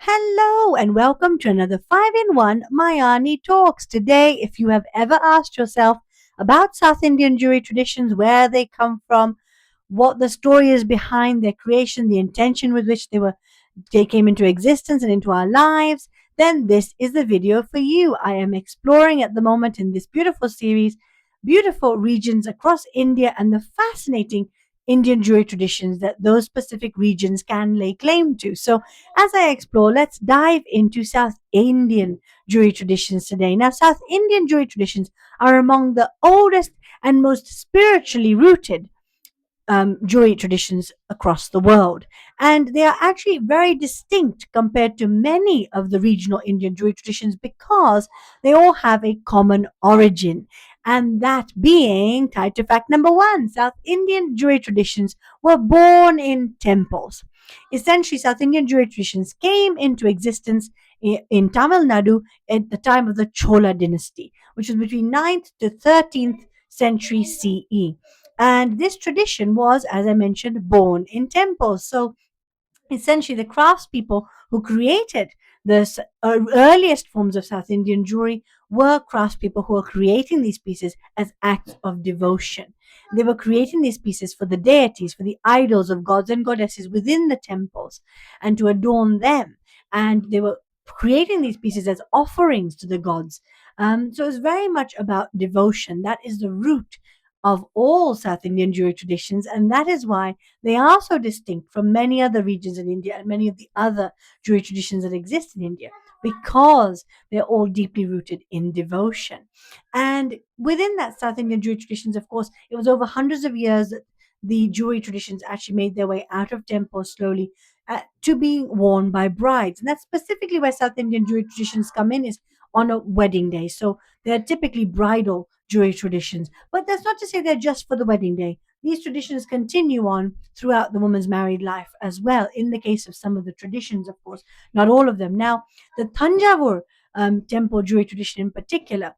Hello and welcome to another 5-in-1 Mayaani Talks. Today, if you have ever asked yourself about South Indian jewelry traditions, where they come from, what the story is behind their creation, the intention with which they came into existence and into our lives, then this is the video for you. I am exploring at the moment in this beautiful series beautiful regions across India and the fascinating Indian jewelry traditions that those specific regions can lay claim to. So, as I explore, let's dive into South Indian jewelry traditions today. Now, South Indian jewelry traditions are among the oldest and most spiritually rooted jewelry traditions across the world. And they are actually very distinct compared to many of the regional Indian jewelry traditions because they all have a common origin. And that being tied to fact number one, South Indian jewelry traditions were born in temples. Essentially, South Indian jewelry traditions came into existence in Tamil Nadu at the time of the Chola dynasty, which was between 9th to 13th century CE. And this tradition was, as I mentioned, born in temples. So essentially, the craftspeople who created the earliest forms of South Indian jewelry were craftspeople who were creating these pieces as acts of devotion. They were creating these pieces for the deities, for the idols of gods and goddesses within the temples, and to adorn them. And they were creating these pieces as offerings to the gods. So it's very much about devotion. That is the root of all South Indian jewelry traditions, and that is why they are so distinct from many other regions in India and many of the other jewelry traditions that exist in India because they're all deeply rooted in devotion. And within that South Indian jewelry traditions, of course, it was over hundreds of years that the jewelry traditions actually made their way out of temples slowly to being worn by brides. And that's specifically where South Indian jewelry traditions come in is on a wedding day. So they're typically bridal jewelry traditions. But that's not to say they're just for the wedding day. These traditions continue on throughout the woman's married life as well, in the case of some of the traditions, of course, not all of them. Now, the Tanjavur temple jewelry tradition in particular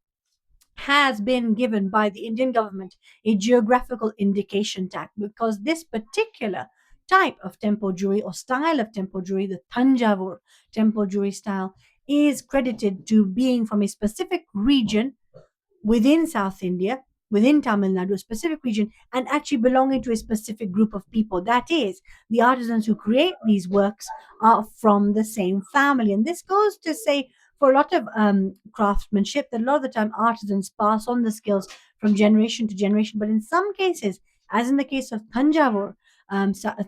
has been given by the Indian government a geographical indication tag because this particular type of temple jewelry or style of temple jewelry, the Tanjavur temple jewelry style, is credited to being from a specific region within South India, within Tamil Nadu, a specific region, and actually belonging to a specific group of people. That is, the artisans who create these works are from the same family. And this goes to say, for a lot of craftsmanship, that a lot of the time artisans pass on the skills from generation to generation. But in some cases, as in the case of Tanjavur,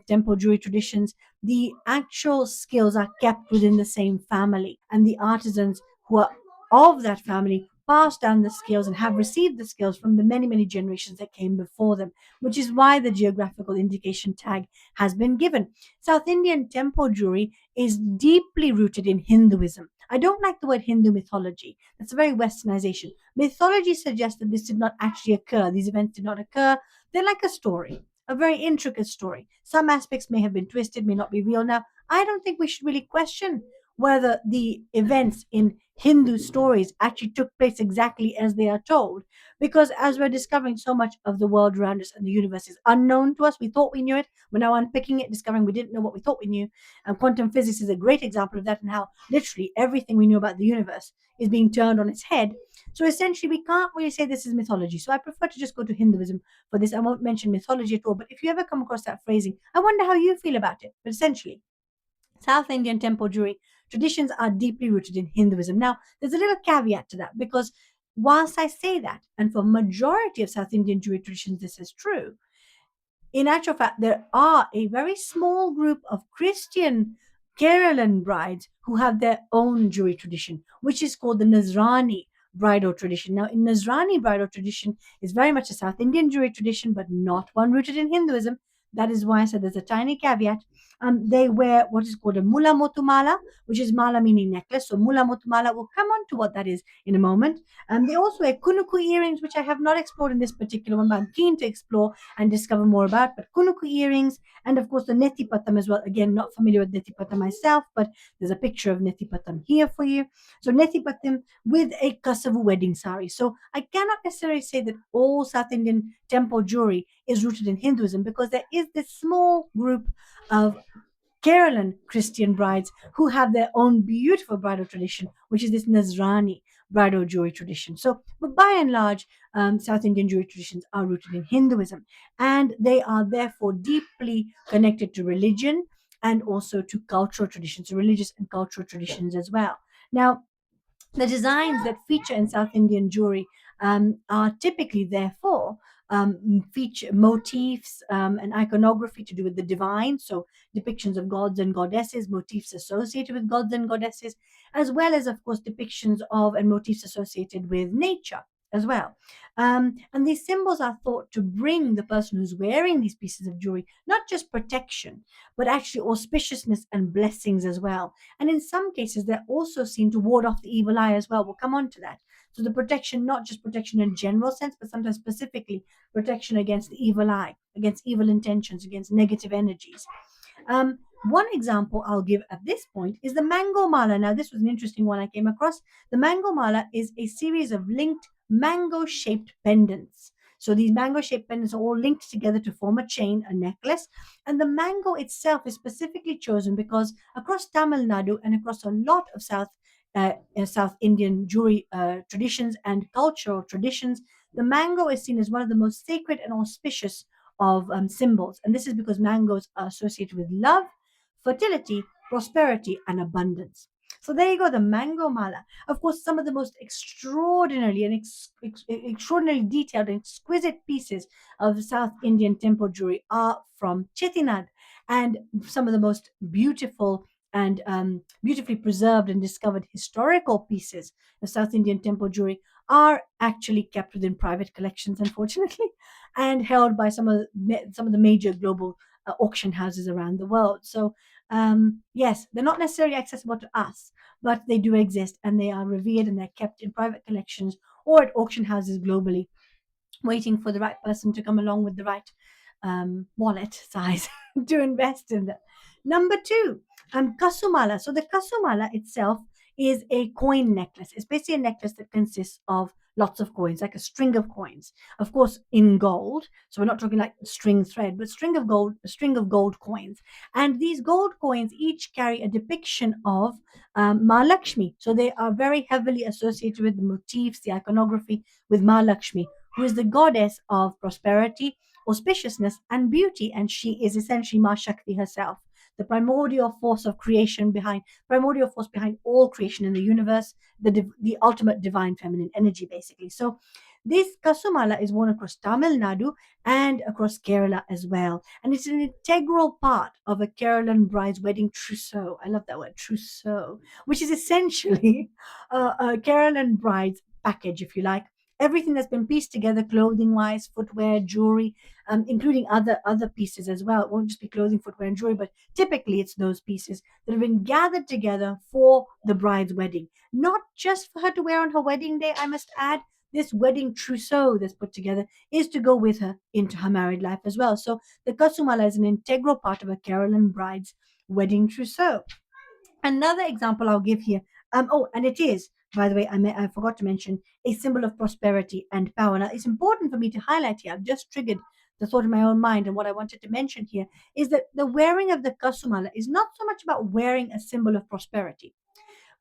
temple jewelry traditions, the actual skills are kept within the same family, and the artisans who are of that family pass down the skills and have received the skills from the many, many generations that came before them, which is why the geographical indication tag has been given. South Indian temple jewelry is deeply rooted in Hinduism. I don't like the word Hindu mythology. That's a very westernization. Mythology suggests that this did not actually occur. These events did not occur. They're like a story, a very intricate story. Some aspects may have been twisted, may not be real. Now, I don't think we should really question whether the events in Hindu stories actually took place exactly as they are told. Because as we're discovering, so much of the world around us and the universe is unknown to us. We thought we knew it. We're now unpicking it, discovering we didn't know what we thought we knew. And quantum physics is a great example of that, and how literally everything we knew about the universe is being turned on its head. So essentially, we can't really say this is mythology. So I prefer to just go to Hinduism for this. I won't mention mythology at all. But if you ever come across that phrasing, I wonder how you feel about it. But essentially, South Indian temple jewelry traditions are deeply rooted in Hinduism. Now, there's a little caveat to that because whilst I say that, and for majority of South Indian jewelry traditions this is true, in actual fact, there are a very small group of Christian Keralan brides who have their own jewelry tradition, which is called the Nazrani bridal tradition. Now, in Nazrani bridal tradition is very much a South Indian jewelry tradition, but not one rooted in Hinduism. That is why I said there's a tiny caveat. They wear what is called a mula motumala, which is mala meaning necklace. So mula motumala, we'll come on to what that is in a moment. They also wear kunuku earrings, which I have not explored in this particular one, but I'm keen to explore and discover more about. But kunuku earrings, and of course the neti patam as well. Again, not familiar with neti patam myself, but there's a picture of neti patam here for you. So neti patam with a kasavu wedding sari. So I cannot necessarily say that all South Indian temple jewelry is rooted in Hinduism because there is this small group of Keralan Christian brides who have their own beautiful bridal tradition, which is this Nazrani bridal jewelry tradition. So, but by and large, South Indian jewelry traditions are rooted in Hinduism, and they are therefore deeply connected to religion and also to cultural traditions, religious and cultural traditions as well. Now, the designs that feature in South Indian jewelry are typically, therefore, feature motifs and iconography to do with the divine, so depictions of gods and goddesses, motifs associated with gods and goddesses, as well as, of course, depictions of and motifs associated with nature as well. And these symbols are thought to bring the person who's wearing these pieces of jewelry not just protection, but actually auspiciousness and blessings as well. And in some cases, they're also seen to ward off the evil eye as well. We'll come on to that. So the protection, not just protection in general sense, but sometimes specifically protection against the evil eye, against evil intentions, against negative energies. One example I'll give at this point is the mango mala. Now, this was an interesting one I came across. The mango mala is a series of linked mango shaped pendants. So these mango shaped pendants are all linked together to form a chain, a necklace. And the mango itself is specifically chosen because across Tamil Nadu and across a lot of South Indian jewelry traditions and cultural traditions, the mango is seen as one of the most sacred and auspicious of symbols. And this is because mangoes are associated with love, fertility, prosperity, and abundance. So there you go, the mango mala. Of course, some of the most extraordinarily and extraordinarily detailed and exquisite pieces of South Indian temple jewelry are from Chettinad, and some of the most beautiful and beautifully preserved and discovered historical pieces of South Indian temple jewelry are actually kept within private collections, unfortunately, and held by some of the major global auction houses around the world. So yes, they're not necessarily accessible to us, but they do exist, and they are revered and they're kept in private collections or at auction houses globally, waiting for the right person to come along with the right wallet size to invest in them. Number two, Kasumala. So the Kasumala itself is a coin necklace. It's basically a necklace that consists of lots of coins, like a string of coins. Of course, in gold. So we're not talking like string thread, but a string of gold coins. And these gold coins each carry a depiction of Ma Lakshmi. So they are very heavily associated with the motifs, the iconography with Ma Lakshmi, who is the goddess of prosperity, auspiciousness, and beauty, and she is essentially Ma Shakti herself, the primordial force behind all creation in the universe, the ultimate divine feminine energy, basically. So this Kasumala is worn across Tamil Nadu and across Kerala as well. And it's an integral part of a Keralan bride's wedding trousseau. I love that word, trousseau, which is essentially a Keralan bride's package, if you like. Everything that's been pieced together, clothing wise, footwear, jewelry, including other pieces as well. It won't just be clothing, footwear, and jewelry, but typically it's those pieces that have been gathered together for the bride's wedding. Not just for her to wear on her wedding day, I must add. This wedding trousseau that's put together is to go with her into her married life as well. So the Kasumala is an integral part of a Carolan bride's wedding trousseau. Another example I'll give here. And it is, by the way, I forgot to mention, a symbol of prosperity and power. Now, it's important for me to highlight here. I've just triggered the thought in my own mind, and what I wanted to mention here is that the wearing of the kasumala is not so much about wearing a symbol of prosperity.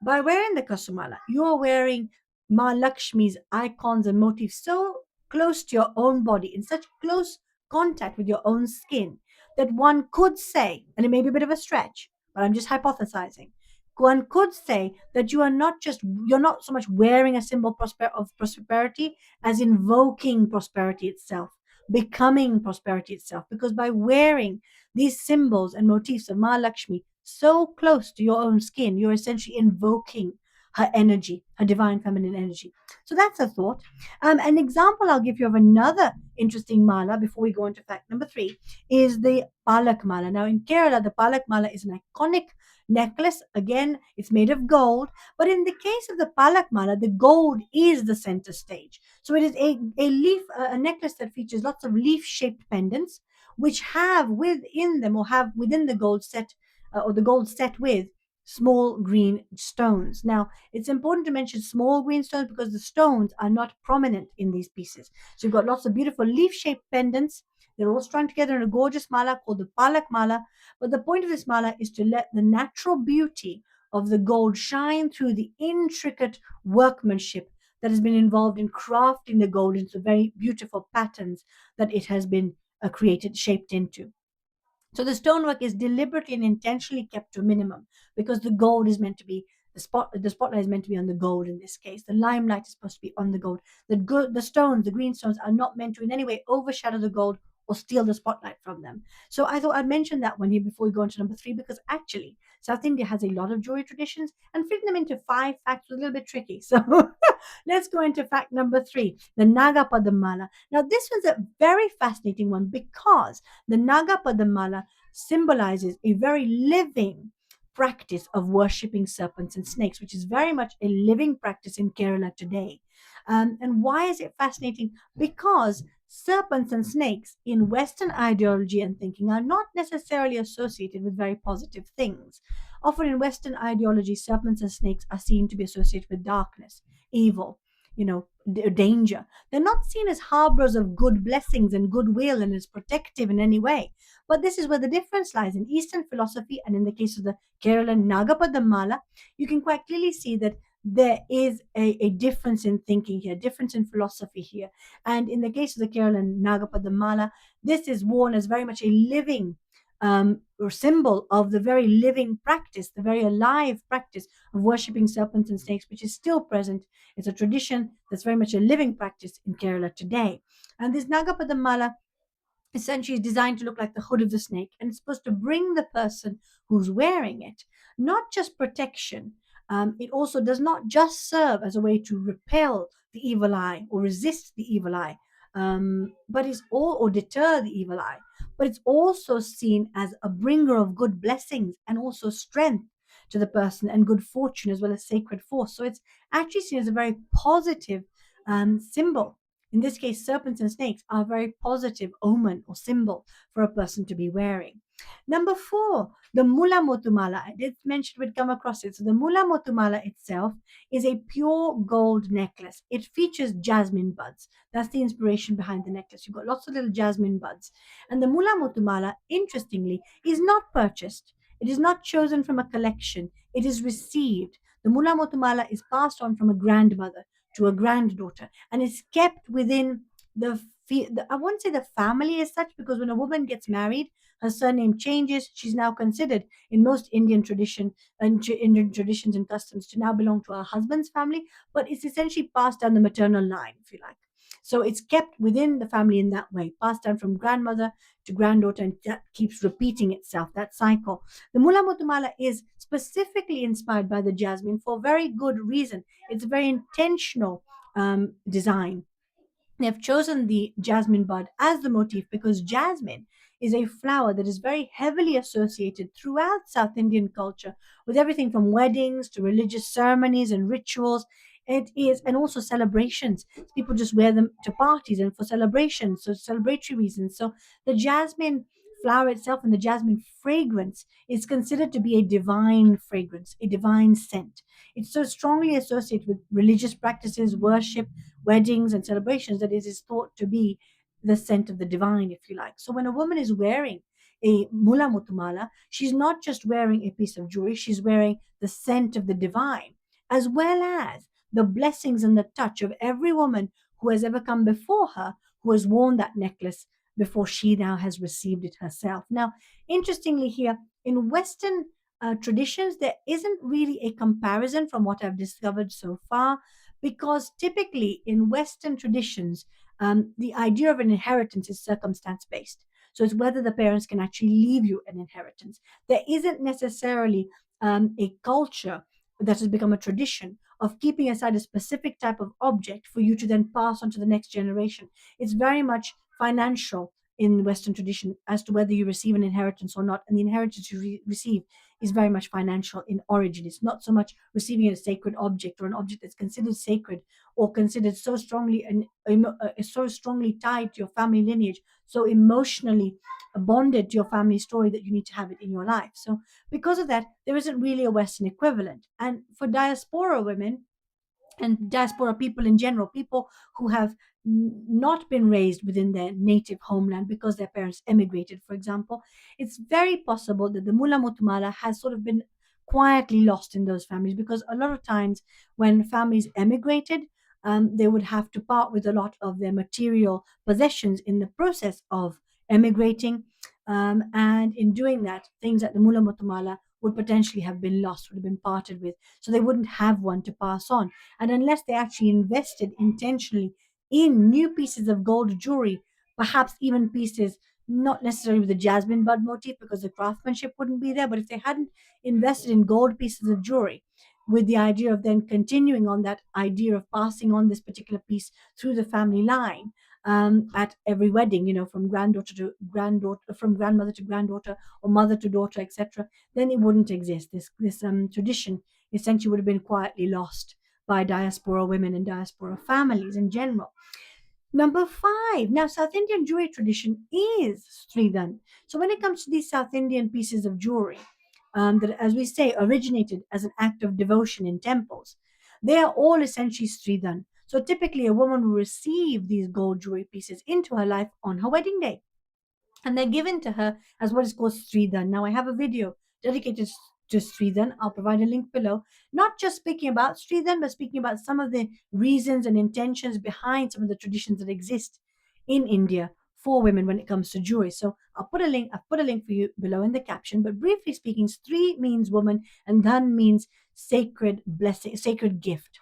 By wearing the Kasumala, you are wearing Ma Lakshmi's icons and motifs so close to your own body, in such close contact with your own skin, that one could say, and it may be a bit of a stretch, but I'm just hypothesizing. One could say that you're not so much wearing a symbol of prosperity as invoking prosperity itself, becoming prosperity itself. Because by wearing these symbols and motifs of Ma Lakshmi so close to your own skin, you're essentially invoking her energy, her divine feminine energy. So that's a thought. An example I'll give you of another interesting mala before we go into fact number three is the Palak mala. Now, in Kerala, the Palak mala is an iconic necklace. Again, it's made of gold, but in the case of the Palak mala, the gold is the center stage. So it is a necklace that features lots of leaf shaped pendants, which have within them or have within the gold set or the gold set with small green stones. Now, it's important to mention small green stones because the stones are not prominent in these pieces. So you've got lots of beautiful leaf shaped pendants. They're all strung together in a gorgeous mala called the Palak Mala. But the point of this mala is to let the natural beauty of the gold shine through the intricate workmanship that has been involved in crafting the gold into very beautiful patterns that it has been created, shaped into. So the stonework is deliberately and intentionally kept to a minimum because the gold is meant to be the spotlight is meant to be on the gold in this case. The limelight is supposed to be on the gold. The stones, the green stones, are not meant to in any way overshadow the gold or steal the spotlight from them. So I thought I'd mention that one here before we go on to number three, because actually South India has a lot of jewelry traditions, and fitting them into five facts was a little bit tricky. So let's go into fact number three, the Naga Padamala. Now this was a very fascinating one because the Naga Padamala symbolizes a very living practice of worshipping serpents and snakes, which is very much a living practice in Kerala today. And why is it fascinating? Because serpents and snakes in Western ideology and thinking are not necessarily associated with very positive things. Often in Western ideology, serpents and snakes are seen to be associated with darkness, evil, danger. They're not seen as harbors of good blessings and goodwill and as protective in any way. But this is where the difference lies in Eastern philosophy, and in the case of the Kerala Nagapadamala, you can quite clearly see that there is a difference in thinking here, difference in philosophy here. And in the case of the Kerala Nagapadamala, this is worn as very much a living or symbol of the very living practice, the very alive practice of worshipping serpents and snakes, which is still present. It's a tradition that's very much a living practice in Kerala today. And this Nagapadamala essentially is designed to look like the hood of the snake, and it's supposed to bring the person who's wearing it not just protection. It also does not just serve as a way to repel the evil eye or resist the evil eye, but is all or deter the evil eye. But it's also seen as a bringer of good blessings and also strength to the person and good fortune as well as sacred force. So it's actually seen as a very positive symbol. In this case, serpents and snakes are a very positive omen or symbol for a person to be wearing. Number four, the Mula Motumala. I did mention we'd come across it. So the Mula Motumala itself is a pure gold necklace. It features jasmine buds. That's the inspiration behind the necklace. You've got lots of little jasmine buds. And the Mula Motumala, interestingly, is not purchased. It is not chosen from a collection. It is received. The Mula Motumala is passed on from a grandmother to a granddaughter, and is kept within I won't say the family as such, because when a woman gets married, her surname changes. She's now considered in most Indian tradition and Indian traditions and customs to now belong to her husband's family, but it's essentially passed down the maternal line, if you like. So it's kept within the family in that way, passed down from grandmother to granddaughter, and that keeps repeating itself, that cycle. The Mula Mutumala is specifically inspired by the jasmine for very good reason. It's a very intentional design. They've chosen the jasmine bud as the motif because jasmine is a flower that is very heavily associated throughout South Indian culture with everything from weddings to religious ceremonies and rituals. It is, and also celebrations. People just wear them to parties and for celebrations, so celebratory reasons. So the jasmine flower itself and the jasmine fragrance is considered to be a divine fragrance, a divine scent. It's so strongly associated with religious practices, worship, weddings, and celebrations that it is thought to be the scent of the divine, if you like. So when a woman is wearing a mula mutumala, she's not just wearing a piece of jewelry, she's wearing the scent of the divine, as well as the blessings and the touch of every woman who has ever come before her who has worn that necklace before she now has received it herself. Now, interestingly, here in Western traditions, there isn't really a comparison from what I've discovered so far, because typically in Western traditions, the idea of an inheritance is circumstance based. So it's whether the parents can actually leave you an inheritance. There isn't necessarily a culture that has become a tradition of keeping aside a specific type of object for you to then pass on to the next generation. It's very much financial in Western tradition as to whether you receive an inheritance or not. And the inheritance you receive is very much financial in origin. It's not so much receiving a sacred object or an object that's considered sacred or considered so strongly and so strongly tied to your family lineage, so emotionally bonded to your family story that you need to have it in your life. So because of that, there isn't really a Western equivalent. And for diaspora women, and diaspora people in general, people who have not been raised within their native homeland because their parents emigrated, for example, it's very possible that the Mula Mutumala has sort of been quietly lost in those families, because a lot of times when families emigrated, they would have to part with a lot of their material possessions in the process of emigrating. And in doing that, things like the Mula Mutumala would potentially have been lost, would have been parted with. So they wouldn't have one to pass on. And unless they actually invested intentionally in new pieces of gold jewelry, perhaps even pieces not necessarily with the jasmine bud motif because the craftsmanship wouldn't be there, but if they hadn't invested in gold pieces of jewelry with the idea of then continuing on that idea of passing on this particular piece through the family line, at every wedding, from granddaughter to granddaughter, from grandmother to granddaughter, or mother to daughter, etc., then it wouldn't exist. This tradition essentially would have been quietly lost by diaspora women and diaspora families in general. Number five. Now, South Indian jewelry tradition is Sridan. So, when it comes to these South Indian pieces of jewelry, that, as we say, originated as an act of devotion in temples, they are all essentially Sridan. So, typically, a woman will receive these gold jewelry pieces into her life on her wedding day, and they're given to her as what is called Sridhan. Now, I have a video dedicated to Sridhan. I'll provide a link below. Not just speaking about Sridhan, but speaking about some of the reasons and intentions behind some of the traditions that exist in India for women when it comes to jewelry. So I've put a link for you below in the caption. But briefly speaking, Sri means woman, and Dhan means sacred blessing, sacred gift.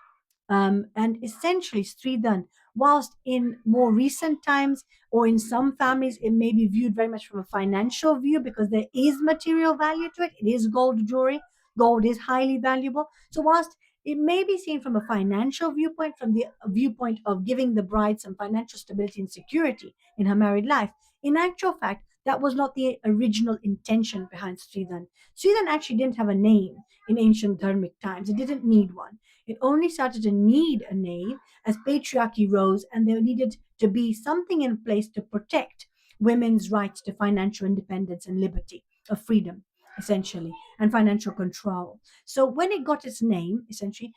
And essentially, Sridhan, whilst in more recent times or in some families, it may be viewed very much from a financial view because there is material value to it. It is gold jewelry. Gold is highly valuable. So, whilst it may be seen from a financial viewpoint, from the viewpoint of giving the bride some financial stability and security in her married life, in actual fact, that was not the original intention behind Sridhan. Sridhan actually didn't have a name in ancient Dharmic times, it didn't need one. It only started to need a name as patriarchy rose, and there needed to be something in place to protect women's rights to financial independence and liberty, of freedom, essentially, and financial control. So when it got its name, essentially,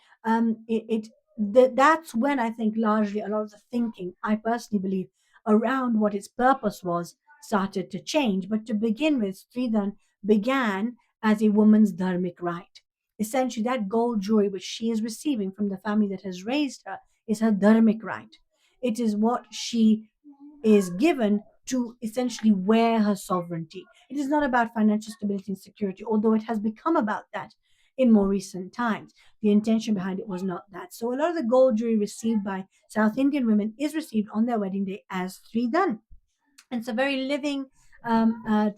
that's when I think largely a lot of the thinking, I personally believe, around what its purpose was started to change. But to begin with, Sridhan began as a woman's dharmic right. Essentially, that gold jewelry which she is receiving from the family that has raised her is her dharmic right. It is what she is given to essentially wear her sovereignty. It is not about financial stability and security, although it has become about that in more recent times. The intention behind it was not that. So a lot of the gold jewelry received by South Indian women is received on their wedding day as Sridan. It's a very living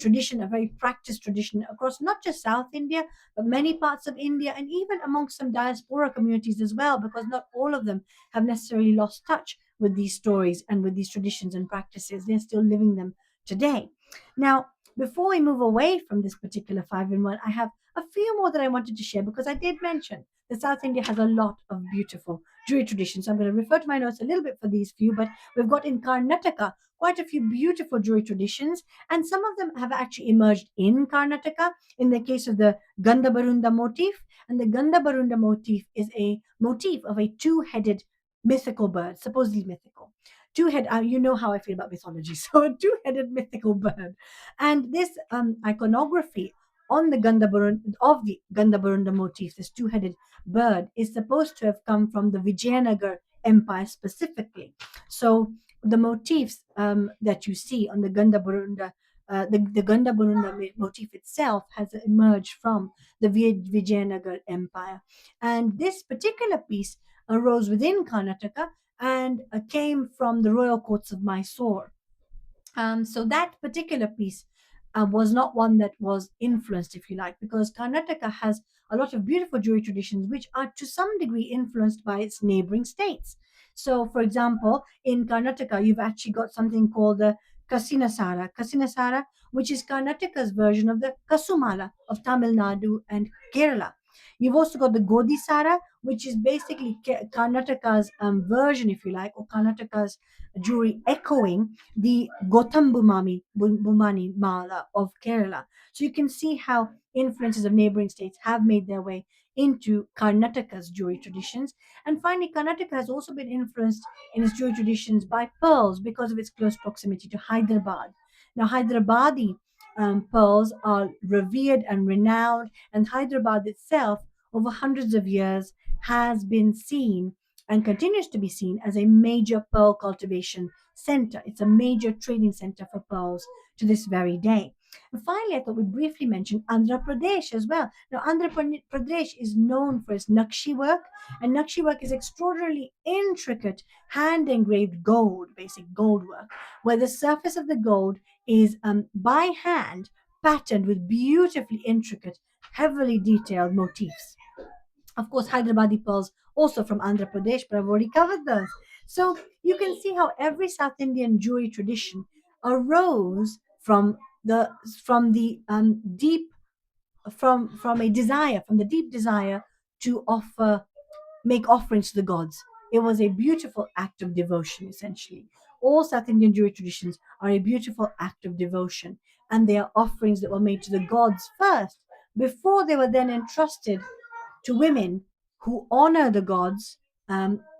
tradition, a very practiced tradition across not just South India, but many parts of India, and even amongst some diaspora communities as well, because not all of them have necessarily lost touch with these stories and with these traditions and practices. They're still living them today. Now, before we move away from this particular 5-in-1, I have a few more that I wanted to share because I did mention that South India has a lot of beautiful jewelry traditions. So I'm going to refer to my notes a little bit for these few, but we've got in Karnataka quite a few beautiful jewelry traditions, and some of them have actually emerged in Karnataka. In the case of the Gandabarunda motif, and the Gandabarunda motif is a motif of a two-headed mythical bird, supposedly mythical. Two-head, you know how I feel about mythology, so a two-headed mythical bird, and this iconography on the Gandabarunda motif, this two-headed bird, is supposed to have come from the Vijayanagar Empire specifically. So the motifs that you see on the the Gandabarunda motif itself has emerged from the Vijayanagar Empire. And this particular piece arose within Karnataka and came from the royal courts of Mysore. So that particular piece was not one that was influenced, if you like, because Karnataka has a lot of beautiful jewelry traditions which are to some degree influenced by its neighboring states. So, for example, in Karnataka, you've actually got something called the Kasinasara, which is Karnataka's version of the Kasumala of Tamil Nadu and Kerala. You've also got the Godisara, which is basically Karnataka's version, if you like, or Karnataka's jewelry echoing the Bumani Mala of Kerala. So you can see how influences of neighboring states have made their way into Karnataka's jewelry traditions. And finally, Karnataka has also been influenced in its jewelry traditions by pearls because of its close proximity to Hyderabad. Now, Hyderabadi pearls are revered and renowned, and Hyderabad itself, over hundreds of years, has been seen and continues to be seen as a major pearl cultivation center. It's a major trading center for pearls to this very day. And finally, I thought we'd briefly mention Andhra Pradesh as well. Now, Pradesh is known for its Nakshi work, and Nakshi work is extraordinarily intricate, hand engraved gold, basic gold work, where the surface of the gold is by hand patterned with beautifully intricate, heavily detailed motifs. Of course, Hyderabadi pearls also from Andhra Pradesh, but I've already covered those. So you can see how every South Indian jewelry tradition arose the from the deep from a desire from the deep desire to offer make offerings to the gods. It was a beautiful act of devotion, essentially. All South Indian Jewelry traditions are a beautiful act of devotion, and they are offerings that were made to the gods first, before they were then entrusted to women who honor the gods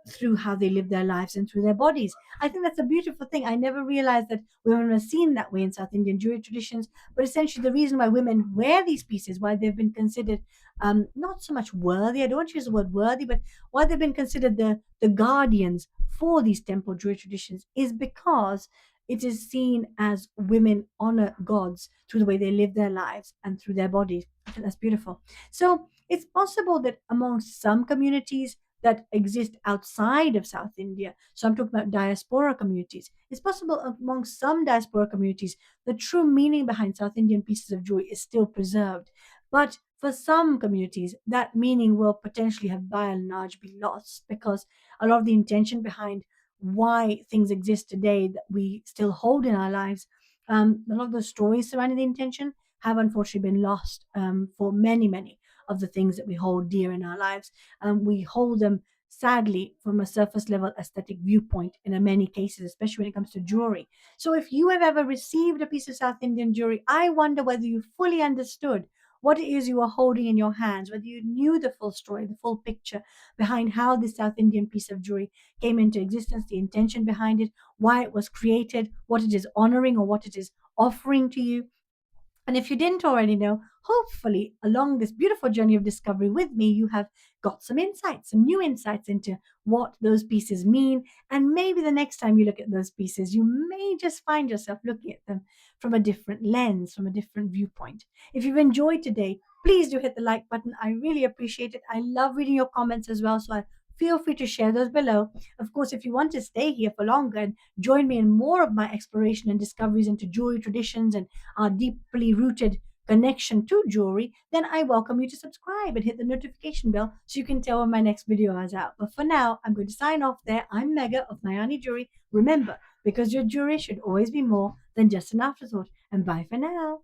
through how they live their lives and through their bodies. I think that's a beautiful thing. I never realized that women were seen that way in South Indian Jewelry traditions, but essentially the reason why women wear these pieces, why they've been considered not so much worthy, I don't want to use the word worthy, but why they've been considered the guardians for these temple jewelry traditions is because it is seen as women honor gods through the way they live their lives and through their bodies. I think that's beautiful. So it's possible that amongst some communities that exist outside of South India, so I'm talking about diaspora communities, it's possible amongst some diaspora communities, the true meaning behind South Indian pieces of jewelry is still preserved. But for some communities, that meaning will potentially have by and large be lost because a lot of the intention behind why things exist today that we still hold in our lives, a lot of the stories surrounding the intention have unfortunately been lost for many, many of the things that we hold dear in our lives. We hold them sadly from a surface level aesthetic viewpoint in many cases, especially when it comes to jewelry. So if you have ever received a piece of South Indian jewelry, I wonder whether you fully understood what it is you are holding in your hands, whether you knew the full story, the full picture behind how this South Indian piece of jewelry came into existence, the intention behind it, why it was created, what it is honoring or what it is offering to you. And if you didn't already know, hopefully along this beautiful journey of discovery with me, you have got some insights, some new insights into what those pieces mean. And maybe the next time you look at those pieces, you may just find yourself looking at them from a different lens, from a different viewpoint. If you've enjoyed today, please do hit the like button. I really appreciate it. I love reading your comments as well. So feel free to share those below. Of course, if you want to stay here for longer and join me in more of my exploration and discoveries into jewelry traditions and our deeply rooted connection to jewelry, then I welcome you to subscribe and hit the notification bell so you can tell when my next video is out. But for now, I'm going to sign off there. I'm Mega of Mayaani Jewellery. Remember, because your jewelry should always be more than just an afterthought. And bye for now.